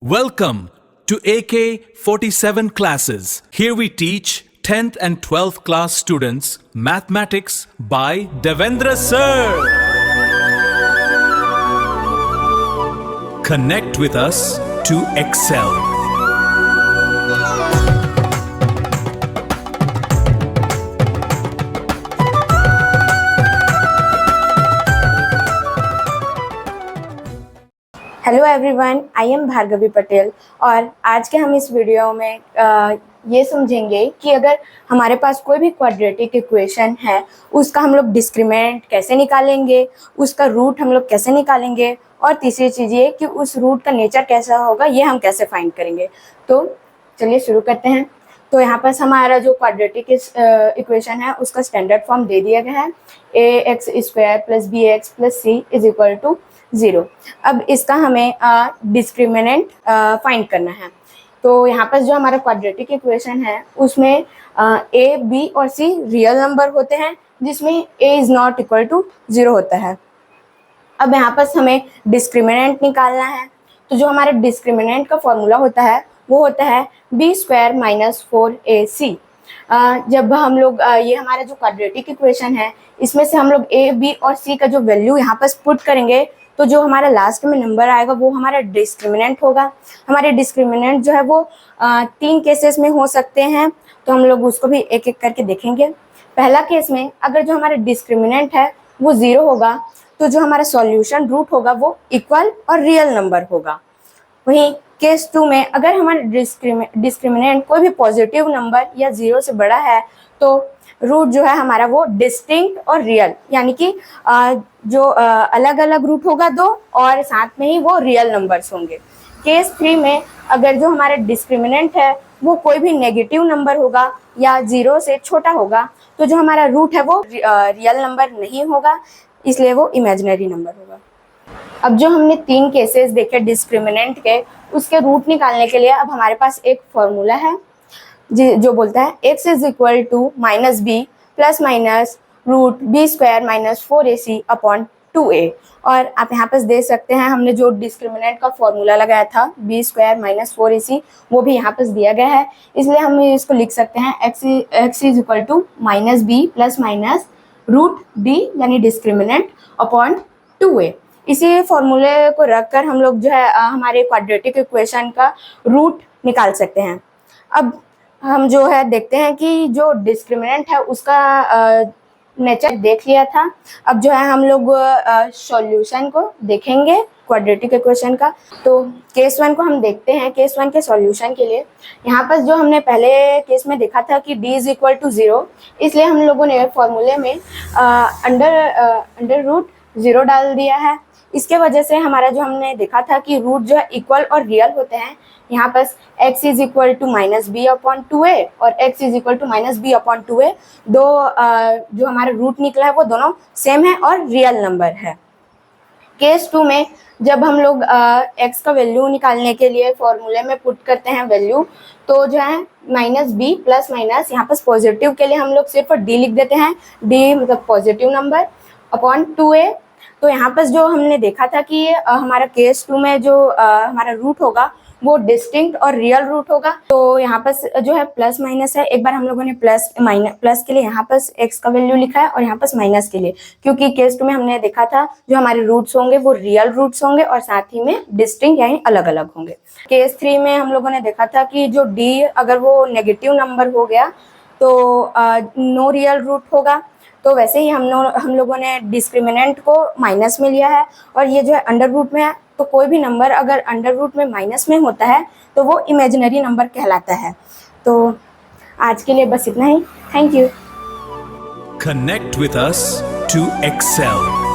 Welcome to AK-47 classes. Here we teach 10th and 12th class students mathematics by Devendra Sir. Connect with us to excel. Hello everyone, I am Bhargavi Patel और आज के हम इस video में ये समझेंगे कि अगर हमारे पास कोई भी क्वाड्रेटिक इक्वेशन है उसका हम लोग डिस्क्रिमिनेंट कैसे निकालेंगे, उसका रूट हम लोग कैसे निकालेंगे और तीसरी चीज़ ये कि उस रूट का नेचर कैसा होगा ये हम कैसे फाइंड करेंगे। तो चलिए शुरू करते हैं। तो यहाँ पर हमारा जो क्वाड्रेटिक इक्वेशन है उसका स्टैंडर्ड फॉर्म दे दिया गया है ax² + bx + c = 0। अब इसका हमें डिस्क्रिमिनेंट फाइंड करना है। तो यहाँ पर जो हमारा क्वाड्रेटिक इक्वेशन है उसमें a, b और c रियल नंबर होते हैं जिसमें a ≠ 0 होता है। अब यहाँ पर हमें डिस्क्रिमिनेंट निकालना है। तो जो हमारे डिस्क्रिमिनेंट का फॉर्मूला होता है वो होता है b² - 4ac। जब हम लोग ये हमारा जो क्वाड्रेटिक इक्वेशन है इसमें से हम लोग a, b और c का जो वैल्यू यहाँ पर पुट करेंगे तो जो हमारा लास्ट में नंबर आएगा वो हमारा डिस्क्रिमिनेंट होगा। हमारे डिस्क्रिमिनेंट जो है वो 3 केसेस में हो सकते हैं, तो हम लोग उसको भी एक एक करके देखेंगे। पहला केस में अगर जो हमारा डिस्क्रिमिनेंट है वो 0 होगा तो जो हमारा सॉल्यूशन रूट होगा वो इक्वल और रियल नंबर होगा। वहीं केस 2 में अगर हमारा डिस्क्रिमिनेंट कोई भी पॉजिटिव नंबर या 0 से बड़ा है तो रूट जो है हमारा वो डिस्टिंक्ट और रियल, यानी कि जो अलग अलग रूट होगा 2 और साथ में ही वो रियल नंबर्स होंगे। केस 3 में अगर जो हमारा डिस्क्रिमिनेंट है वो कोई भी नेगेटिव नंबर होगा या 0 से छोटा होगा तो जो हमारा रूट है वो रियल नंबर नहीं होगा, इसलिए वो इमेजिनरी नंबर होगा। अब जो हमने 3 केसेस देखे डिस्क्रिमिनेंट के, उसके रूट निकालने के लिए अब हमारे पास एक फॉर्मूला है जो बोलता है x = -b ± √b² - 4ac/2a। और आप यहाँ पर देख सकते हैं हमने जो डिस्क्रिमिनेंट का फॉर्मूला लगाया था b² - 4ac वो भी यहाँ पर दिया गया है, इसलिए हम इसको लिख सकते हैं x = -b ± √d यानी डिस्क्रिमिनेंट अपॉन 2a। इसी फॉर्मूले को रखकर हम लोग जो है हमारे क्वाड्रेटिक इक्वेशन का रूट निकाल सकते हैं। अब हम जो है देखते हैं कि जो डिस्क्रिमिनेंट है उसका नेचर देख लिया था। अब जो है हम लोग सॉल्यूशन को देखेंगे क्वाड्रेटिक इक्वेशन का। तो केस 1 को हम देखते हैं। केस 1 के सॉल्यूशन के लिए यहाँ पर जो हमने पहले केस में देखा था कि d = 0, इसलिए हम लोगों ने फॉर्मूले में √0 डाल दिया है। इसके वजह से हमारा जो हमने देखा था कि रूट जो है इक्वल और रियल होते हैं। यहाँ पर x = -b/2a और x = -b/2a दो जो हमारा रूट निकला है वो दोनों सेम है और रियल नंबर है। केस 2 में जब हम लोग x का वैल्यू निकालने के लिए फॉर्मूले में पुट करते हैं वैल्यू, तो जो है -b ± यहाँ पर पॉजिटिव के लिए हम लोग सिर्फ d लिख देते हैं, d मतलब पॉजिटिव नंबर अपॉन 2a। तो यहाँ पर जो हमने देखा था कि हमारा केस 2 में जो हमारा रूट होगा वो डिस्टिंक्ट और रियल रूट होगा। तो यहाँ पर जो है प्लस माइनस है, एक बार हम लोगों ने प्लस के लिए यहाँ पर x का वैल्यू लिखा है और यहाँ पर माइनस के लिए, क्योंकि केस 2 में हमने देखा था जो हमारे रूट्स होंगे वो रियल रूट्स होंगे और साथ ही में डिस्टिंक्ट यानी अलग अलग होंगे। केस 3 में हम लोगों ने देखा था कि जो d अगर वो नेगेटिव नंबर हो गया तो नो रियल रूट होगा। तो वैसे ही हम लोगों ने डिस्क्रिमिनेंट को माइनस में लिया है और ये जो है अंडर रूट में है, तो कोई भी नंबर अगर अंडर रूट में माइनस में होता है तो वो इमेजिनरी नंबर कहलाता है। तो आज के लिए बस इतना ही। Thank you. Connect with us to excel.